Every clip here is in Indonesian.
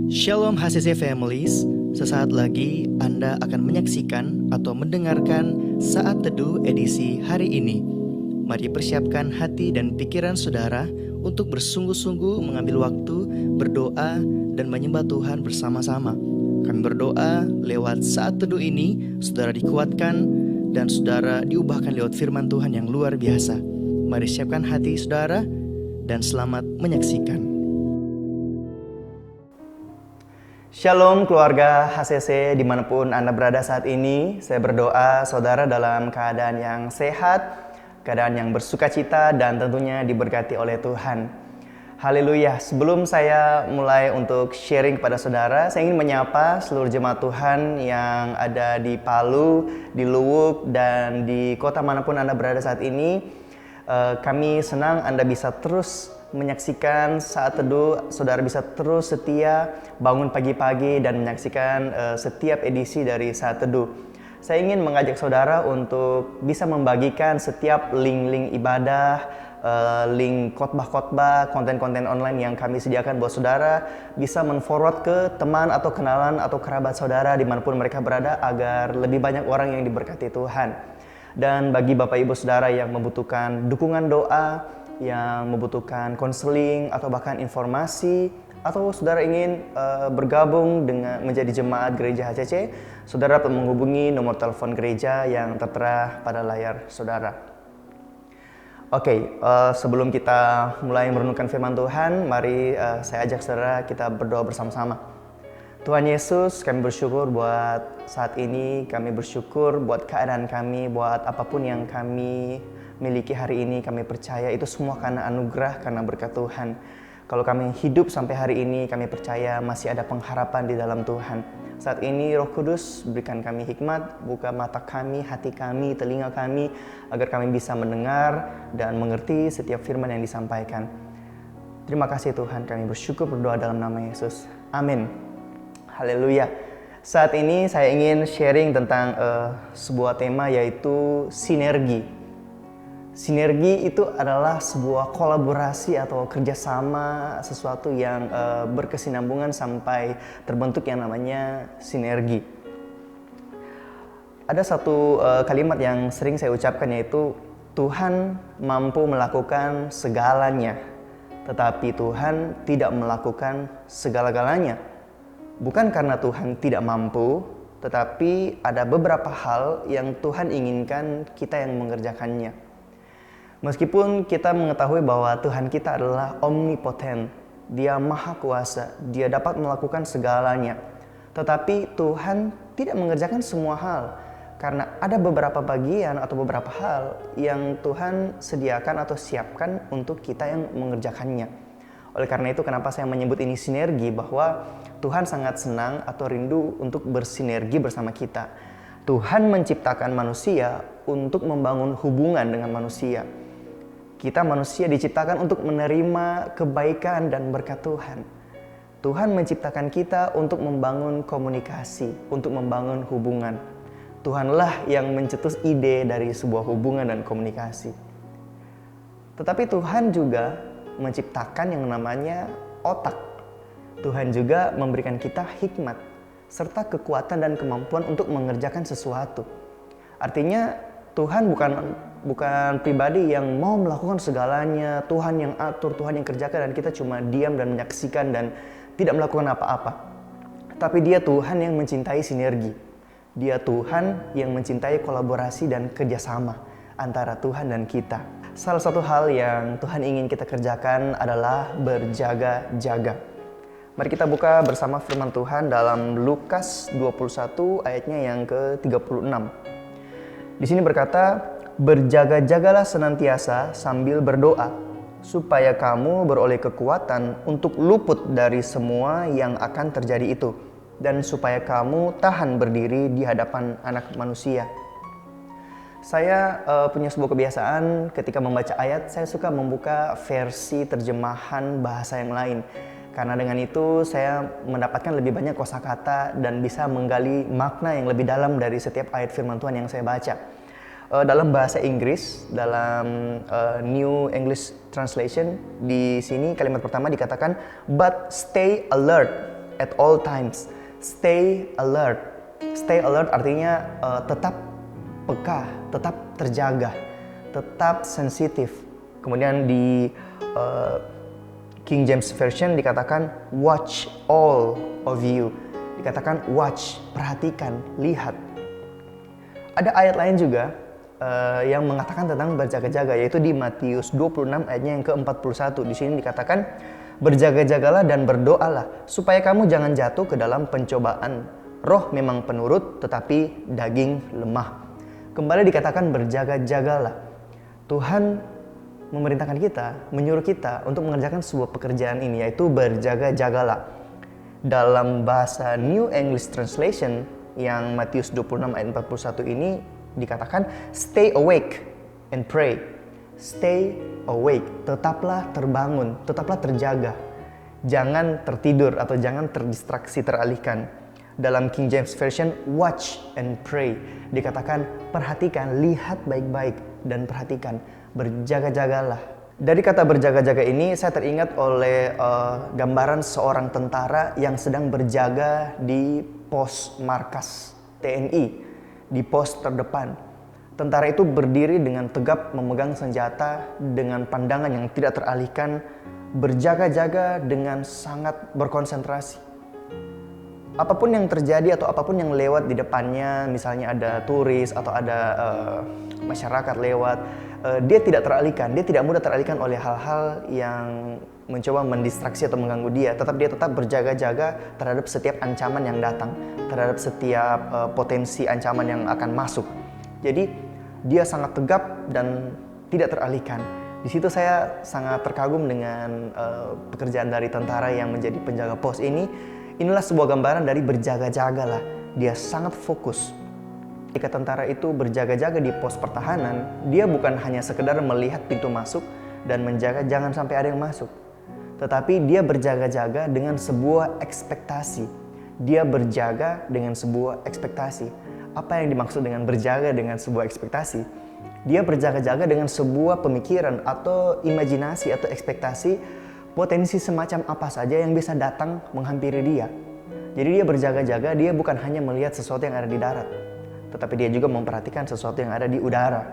Shalom HCC Families, sesaat lagi Anda akan menyaksikan atau mendengarkan Saat Teduh edisi hari ini. Mari persiapkan hati dan pikiran saudara untuk bersungguh-sungguh mengambil waktu, berdoa, dan menyembah Tuhan bersama-sama. Kami berdoa lewat Saat Teduh ini, saudara dikuatkan dan saudara diubahkan lewat firman Tuhan yang luar biasa. Mari siapkan hati saudara dan selamat menyaksikan. Shalom keluarga HCC dimanapun Anda berada saat ini. Saya berdoa saudara dalam keadaan yang sehat, keadaan yang bersukacita dan tentunya diberkati oleh Tuhan. Haleluya. Sebelum saya mulai untuk sharing kepada saudara, saya ingin menyapa seluruh jemaat Tuhan yang ada di Palu, di Luwuk, dan di kota manapun Anda berada saat ini. Kami senang Anda bisa terus menyaksikan Saat Teduh, saudara bisa terus setia bangun pagi-pagi dan menyaksikan setiap edisi dari Saat Teduh. Saya ingin mengajak saudara untuk bisa membagikan setiap link-link ibadah, link khotbah-khotbah, konten-konten online yang kami sediakan buat saudara, bisa men-forward ke teman atau kenalan atau kerabat saudara dimanapun mereka berada agar lebih banyak orang yang diberkati Tuhan. Dan bagi Bapak Ibu Saudara yang membutuhkan dukungan doa, yang membutuhkan konseling atau bahkan informasi, atau saudara ingin bergabung dengan menjadi jemaat gereja HCC, saudara dapat menghubungi nomor telepon gereja yang tertera pada layar saudara. Oke, sebelum kita mulai merenungkan firman Tuhan, mari saya ajak saudara kita berdoa bersama-sama. Tuhan Yesus, kami bersyukur buat saat ini, kami bersyukur buat keadaan kami, buat apapun yang kami miliki hari ini. Kami percaya itu semua karena anugerah, karena berkat Tuhan. Kalau kami hidup sampai hari ini, kami percaya masih ada pengharapan di dalam Tuhan. Saat ini Roh Kudus berikan kami hikmat, buka mata kami, hati kami, telinga kami, agar kami bisa mendengar dan mengerti setiap firman yang disampaikan. Terima kasih Tuhan, kami bersyukur berdoa dalam nama Yesus. Amin. Haleluya. Saat ini saya ingin sharing tentang sebuah tema, yaitu sinergi. Sinergi itu adalah sebuah kolaborasi atau kerjasama, sesuatu yang berkesinambungan sampai terbentuk yang namanya sinergi. Ada satu kalimat yang sering saya ucapkan, yaitu Tuhan mampu melakukan segalanya, tetapi Tuhan tidak melakukan segala-galanya. Bukan karena Tuhan tidak mampu, tetapi ada beberapa hal yang Tuhan inginkan kita yang mengerjakannya. Meskipun kita mengetahui bahwa Tuhan kita adalah omnipoten, Dia maha kuasa, Dia dapat melakukan segalanya. Tetapi Tuhan tidak mengerjakan semua hal, karena ada beberapa bagian atau beberapa hal yang Tuhan sediakan atau siapkan untuk kita yang mengerjakannya. Oleh karena itu, kenapa saya menyebut ini sinergi, bahwa Tuhan sangat senang atau rindu untuk bersinergi bersama kita. Tuhan menciptakan manusia untuk membangun hubungan dengan manusia. Kita manusia diciptakan untuk menerima kebaikan dan berkat Tuhan. Tuhan menciptakan kita untuk membangun komunikasi, untuk membangun hubungan. Tuhanlah yang mencetus ide dari sebuah hubungan dan komunikasi. Tetapi Tuhan juga menciptakan yang namanya otak. Tuhan juga memberikan kita hikmat serta kekuatan dan kemampuan untuk mengerjakan sesuatu. Artinya Tuhan bukan pribadi yang mau melakukan segalanya, Tuhan yang atur, Tuhan yang kerjakan, dan kita cuma diam dan menyaksikan dan tidak melakukan apa-apa. Tapi Dia Tuhan yang mencintai sinergi. Dia Tuhan yang mencintai kolaborasi dan kerjasama antara Tuhan dan kita. Salah satu hal yang Tuhan ingin kita kerjakan adalah berjaga-jaga. Mari kita buka bersama firman Tuhan dalam Lukas 21 ayatnya yang ke-36. Di sini berkata, "Berjaga-jagalah senantiasa sambil berdoa, supaya kamu beroleh kekuatan untuk luput dari semua yang akan terjadi itu, dan supaya kamu tahan berdiri di hadapan Anak Manusia." Saya punya sebuah kebiasaan ketika membaca ayat, saya suka membuka versi terjemahan bahasa yang lain. Karena dengan itu saya mendapatkan lebih banyak kosakata dan bisa menggali makna yang lebih dalam dari setiap ayat firman Tuhan yang saya baca. Dalam bahasa Inggris, dalam New English Translation, di sini kalimat pertama dikatakan, "But stay alert at all times. Stay alert. Stay alert artinya tetap peka, tetap terjaga, tetap sensitif. Kemudian di King James Version dikatakan watch all of you. Dikatakan watch, perhatikan, lihat. Ada ayat lain juga yang mengatakan tentang berjaga-jaga, yaitu di Matius 26 ayatnya yang ke-41. Di sini dikatakan berjaga-jagalah dan berdoalah supaya kamu jangan jatuh ke dalam pencobaan. Roh memang penurut tetapi daging lemah. Kembali dikatakan berjaga-jagalah. Tuhan memerintahkan kita, menyuruh kita untuk mengerjakan sebuah pekerjaan ini, yaitu berjaga-jagalah. Dalam bahasa New English Translation yang Matius 26 ayat 41 ini dikatakan stay awake and pray. Stay awake, tetaplah terbangun, tetaplah terjaga. Jangan tertidur atau jangan terdistraksi, teralihkan. Dalam King James Version watch and pray dikatakan perhatikan, lihat baik-baik dan perhatikan, berjaga-jagalah. Dari kata berjaga-jaga ini saya teringat oleh gambaran seorang tentara yang sedang berjaga di pos markas TNI, di pos terdepan. Tentara itu berdiri dengan tegap memegang senjata dengan pandangan yang tidak teralihkan, berjaga-jaga dengan sangat berkonsentrasi. Apapun yang terjadi atau apapun yang lewat di depannya, misalnya ada turis atau ada masyarakat lewat, dia tidak teralihkan, dia tidak mudah teralihkan oleh hal-hal yang mencoba mendistraksi atau mengganggu dia. Dia tetap berjaga-jaga terhadap setiap ancaman yang datang, terhadap setiap potensi ancaman yang akan masuk. Jadi dia sangat tegap dan tidak teralihkan. Di situ saya sangat terkagum dengan pekerjaan dari tentara yang menjadi penjaga pos ini. Inilah sebuah gambaran dari berjaga-jagalah. Dia sangat fokus. Ketika tentara itu berjaga-jaga di pos pertahanan, dia bukan hanya sekedar melihat pintu masuk dan menjaga jangan sampai ada yang masuk. Tetapi dia berjaga-jaga dengan sebuah ekspektasi. Dia berjaga dengan sebuah ekspektasi. Apa yang dimaksud dengan berjaga dengan sebuah ekspektasi? Dia berjaga-jaga dengan sebuah pemikiran atau imajinasi atau ekspektasi potensi semacam apa saja yang bisa datang menghampiri dia. Jadi dia berjaga-jaga, dia bukan hanya melihat sesuatu yang ada di darat, tetapi dia juga memperhatikan sesuatu yang ada di udara.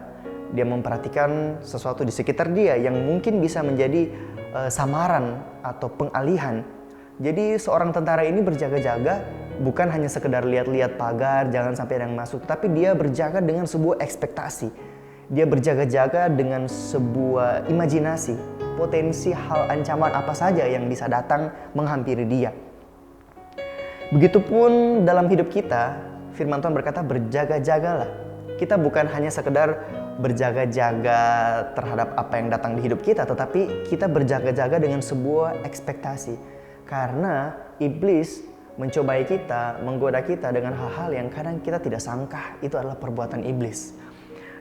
Dia memperhatikan sesuatu di sekitar dia yang mungkin bisa menjadi samaran atau pengalihan. Jadi seorang tentara ini berjaga-jaga bukan hanya sekedar lihat-lihat pagar, jangan sampai ada yang masuk, tapi dia berjaga dengan sebuah ekspektasi. Dia berjaga-jaga dengan sebuah imajinasi, potensi hal ancaman apa saja yang bisa datang menghampiri dia. Begitupun dalam hidup kita, firman Tuhan berkata berjaga-jagalah. Kita bukan hanya sekedar berjaga-jaga terhadap apa yang datang di hidup kita, tetapi kita berjaga-jaga dengan sebuah ekspektasi. Karena iblis mencobai kita, menggoda kita dengan hal-hal yang kadang kita tidak sangka itu adalah perbuatan iblis.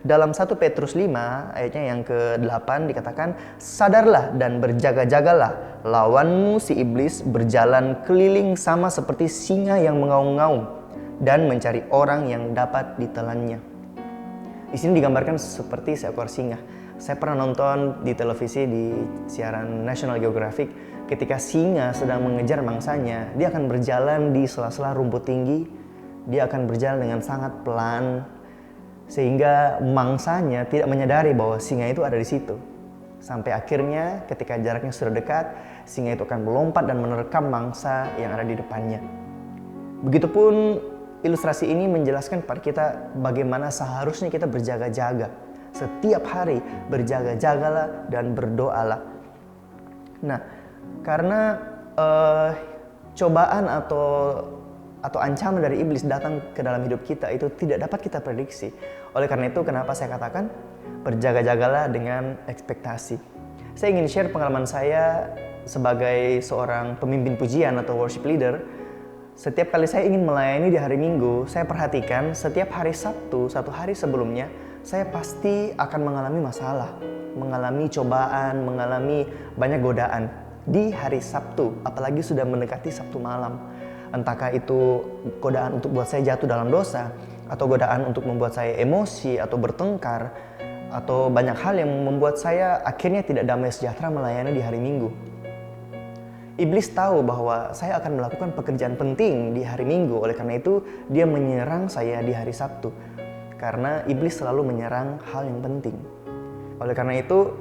Dalam 1 Petrus 5 ayatnya yang ke-8 dikatakan, sadarlah dan berjaga-jagalah, lawanmu si iblis berjalan keliling sama seperti singa yang mengaum-ngaum dan mencari orang yang dapat ditelannya. Di sini digambarkan seperti seekor singa. Saya pernah nonton di televisi di siaran National Geographic, ketika singa sedang mengejar mangsanya, dia akan berjalan di sela-sela rumput tinggi, dia akan berjalan dengan sangat pelan, sehingga mangsanya tidak menyadari bahwa singa itu ada di situ. Sampai akhirnya ketika jaraknya sudah dekat, singa itu akan melompat dan menerkam mangsa yang ada di depannya. Begitupun ilustrasi ini menjelaskan kepada kita bagaimana seharusnya kita berjaga-jaga. Setiap hari berjaga-jagalah dan berdoalah. Nah, karena cobaan atau ancaman dari iblis datang ke dalam hidup kita itu tidak dapat kita prediksi. Oleh karena itu, kenapa saya katakan berjaga-jagalah dengan ekspektasi. Saya ingin share pengalaman saya sebagai seorang pemimpin pujian atau worship leader. Setiap kali saya ingin melayani di hari Minggu, saya perhatikan setiap hari Sabtu, satu hari sebelumnya, saya pasti akan mengalami masalah, mengalami cobaan, mengalami banyak godaan di hari Sabtu, apalagi sudah mendekati Sabtu malam. Entahkah itu godaan untuk buat saya jatuh dalam dosa, atau godaan untuk membuat saya emosi atau bertengkar, atau banyak hal yang membuat saya akhirnya tidak damai sejahtera melayani di hari Minggu. Iblis tahu bahwa saya akan melakukan pekerjaan penting di hari Minggu, oleh karena itu dia menyerang saya di hari Sabtu. Karena iblis selalu menyerang hal yang penting. Oleh karena itu,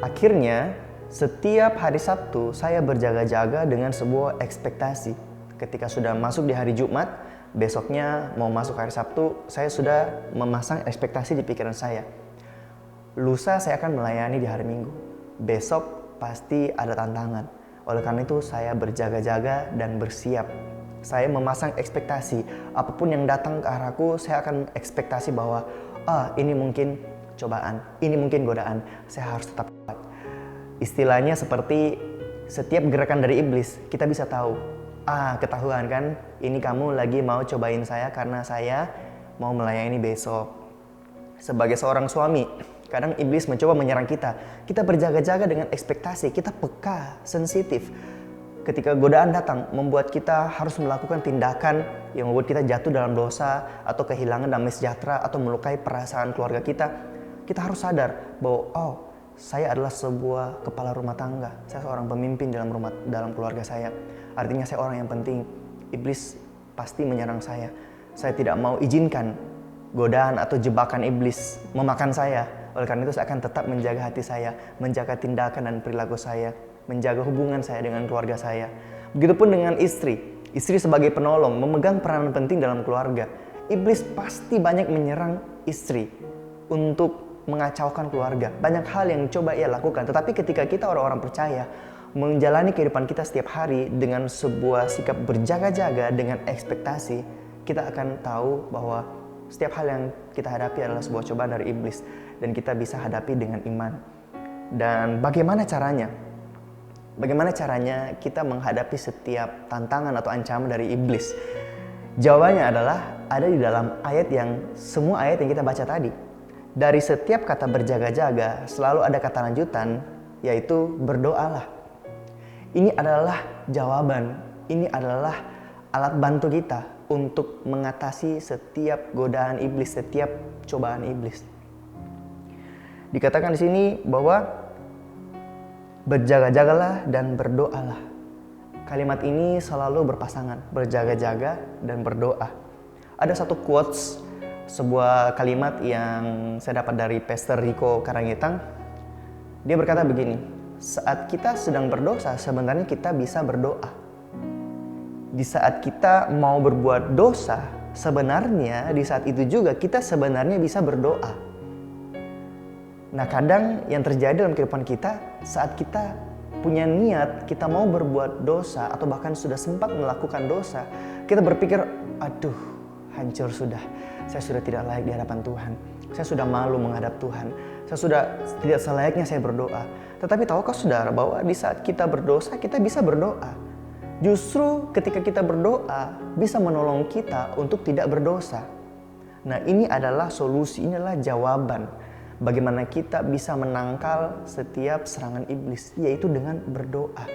akhirnya setiap hari Sabtu saya berjaga-jaga dengan sebuah ekspektasi. Ketika sudah masuk di hari Jumat, besoknya mau masuk hari Sabtu, saya sudah memasang ekspektasi di pikiran saya. Lusa saya akan melayani di hari Minggu. Besok pasti ada tantangan. Oleh karena itu saya berjaga-jaga dan bersiap. Saya memasang ekspektasi. Apapun yang datang ke arahku, saya akan ekspektasi bahwa ini mungkin cobaan, ini mungkin godaan. Saya harus tetap kuat. Istilahnya seperti setiap gerakan dari iblis, kita bisa tahu. Ketahuan kan, ini kamu lagi mau cobain saya karena saya mau melayani besok. Sebagai seorang suami, kadang iblis mencoba menyerang kita. Kita berjaga-jaga dengan ekspektasi, kita peka, sensitif. Ketika godaan datang, membuat kita harus melakukan tindakan yang membuat kita jatuh dalam dosa atau kehilangan damai sejahtera atau melukai perasaan keluarga kita. Kita harus sadar bahwa saya adalah sebuah kepala rumah tangga. Saya seorang pemimpin dalam keluarga saya. Artinya saya orang yang penting. Iblis pasti menyerang saya. Saya tidak mau izinkan godaan atau jebakan iblis memakan saya. Oleh karena itu saya akan tetap menjaga hati saya, menjaga tindakan dan perilaku saya, menjaga hubungan saya dengan keluarga saya. Begitupun dengan istri. Istri sebagai penolong, memegang peranan penting dalam keluarga. Iblis pasti banyak menyerang istri untuk mengacaukan keluarga. Banyak hal yang coba ia lakukan. Tetapi ketika kita orang-orang percaya, menjalani kehidupan kita setiap hari dengan sebuah sikap berjaga-jaga, dengan ekspektasi, kita akan tahu bahwa setiap hal yang kita hadapi adalah sebuah cobaan dari iblis. Dan kita bisa hadapi dengan iman. Dan bagaimana caranya? Bagaimana caranya kita menghadapi setiap tantangan atau ancaman dari iblis? Jawabannya adalah ada di dalam semua ayat yang kita baca tadi. Dari setiap kata berjaga-jaga selalu ada kata lanjutan, yaitu berdoalah. Ini adalah jawaban, ini adalah alat bantu kita untuk mengatasi setiap godaan iblis, setiap cobaan iblis. Dikatakan di sini bahwa berjaga-jagalah dan berdoalah. Kalimat ini selalu berpasangan, berjaga-jaga dan berdoa. Ada satu quotes, sebuah kalimat yang saya dapat dari Pastor Rico Karangetang. Dia berkata begini, saat kita sedang berdosa, sebenarnya kita bisa berdoa. Di saat kita mau berbuat dosa, sebenarnya di saat itu juga kita sebenarnya bisa berdoa. Nah, kadang yang terjadi dalam kehidupan kita, saat kita punya niat, kita mau berbuat dosa atau bahkan sudah sempat melakukan dosa, kita berpikir, aduh, hancur sudah. Saya sudah tidak layak di hadapan Tuhan. Saya sudah malu menghadap Tuhan. Saya sudah tidak selayaknya saya berdoa. Tetapi tahukah saudara bahwa di saat kita berdosa, kita bisa berdoa. Justru ketika kita berdoa, bisa menolong kita untuk tidak berdosa. Nah, ini adalah solusi, ini adalah jawaban. Bagaimana kita bisa menangkal setiap serangan iblis, yaitu dengan berdoa.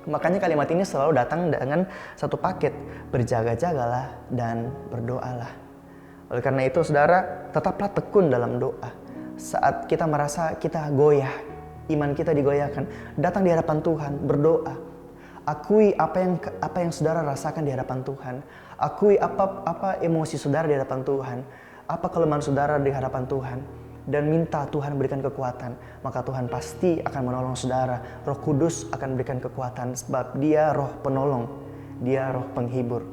Makanya kalimat ini selalu datang dengan satu paket, berjaga-jagalah dan berdoalah. Oleh karena itu saudara, tetaplah tekun dalam doa. Saat kita merasa kita goyah, iman kita digoyahkan, datang di hadapan Tuhan, berdoa. Akui apa yang saudara rasakan di hadapan Tuhan. Akui apa emosi saudara di hadapan Tuhan. Apa kelemahan saudara di hadapan Tuhan. Dan minta Tuhan berikan kekuatan, maka Tuhan pasti akan menolong saudara. Roh Kudus akan berikan kekuatan sebab Dia roh penolong, Dia roh penghibur.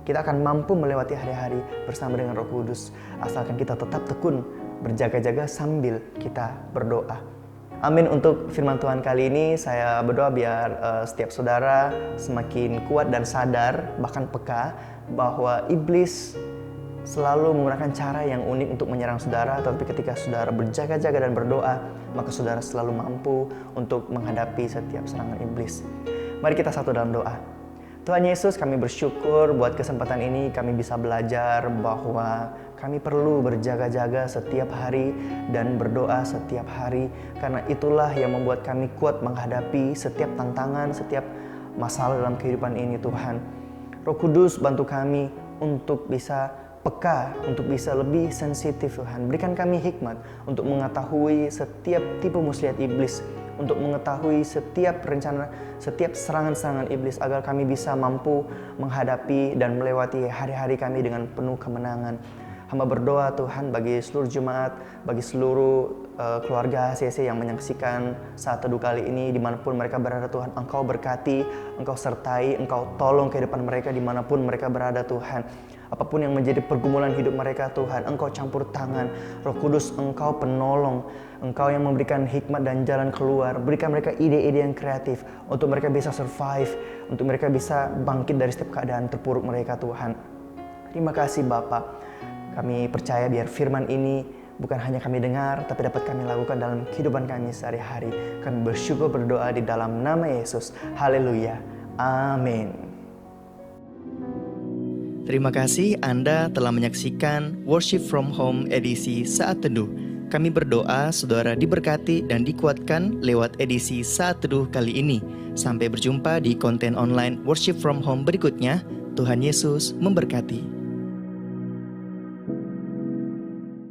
Kita akan mampu melewati hari-hari bersama dengan Roh Kudus asalkan kita tetap tekun berjaga-jaga sambil kita berdoa. Amin untuk firman Tuhan kali ini. Saya berdoa biar setiap saudara semakin kuat dan sadar, bahkan peka bahwa iblis selalu menggunakan cara yang unik untuk menyerang saudara, tapi ketika saudara berjaga-jaga dan berdoa, maka saudara selalu mampu untuk menghadapi setiap serangan iblis. Mari kita satu dalam doa. Tuhan Yesus, kami bersyukur buat kesempatan ini kami bisa belajar bahwa kami perlu berjaga-jaga setiap hari dan berdoa setiap hari, karena itulah yang membuat kami kuat menghadapi setiap tantangan, setiap masalah dalam kehidupan ini Tuhan. Roh Kudus bantu kami untuk bisa peka, untuk bisa lebih sensitif Tuhan. Berikan kami hikmat untuk mengetahui setiap tipe muslihat iblis, untuk mengetahui setiap rencana, setiap serangan-serangan iblis, agar kami bisa mampu menghadapi dan melewati hari-hari kami dengan penuh kemenangan. Hamba berdoa Tuhan bagi seluruh jemaat, bagi seluruh keluarga HCC yang menyaksikan saat teduh kali ini, dimanapun mereka berada Tuhan, Engkau berkati, Engkau sertai, Engkau tolong kehidupan mereka dimanapun mereka berada Tuhan. Apapun yang menjadi pergumulan hidup mereka Tuhan, Engkau campur tangan. Roh Kudus, Engkau penolong, Engkau yang memberikan hikmat dan jalan keluar. Berikan mereka ide-ide yang kreatif untuk mereka bisa survive, untuk mereka bisa bangkit dari setiap keadaan terpuruk mereka Tuhan. Terima kasih Bapa. Kami percaya biar firman ini bukan hanya kami dengar, tapi dapat kami lakukan dalam kehidupan kami sehari-hari. Kami bersyukur berdoa di dalam nama Yesus. Haleluya. Amin. Terima kasih Anda telah menyaksikan Worship from Home edisi Saat Teduh. Kami berdoa saudara diberkati dan dikuatkan lewat edisi Saat Teduh kali ini. Sampai berjumpa di konten online Worship from Home berikutnya. Tuhan Yesus memberkati.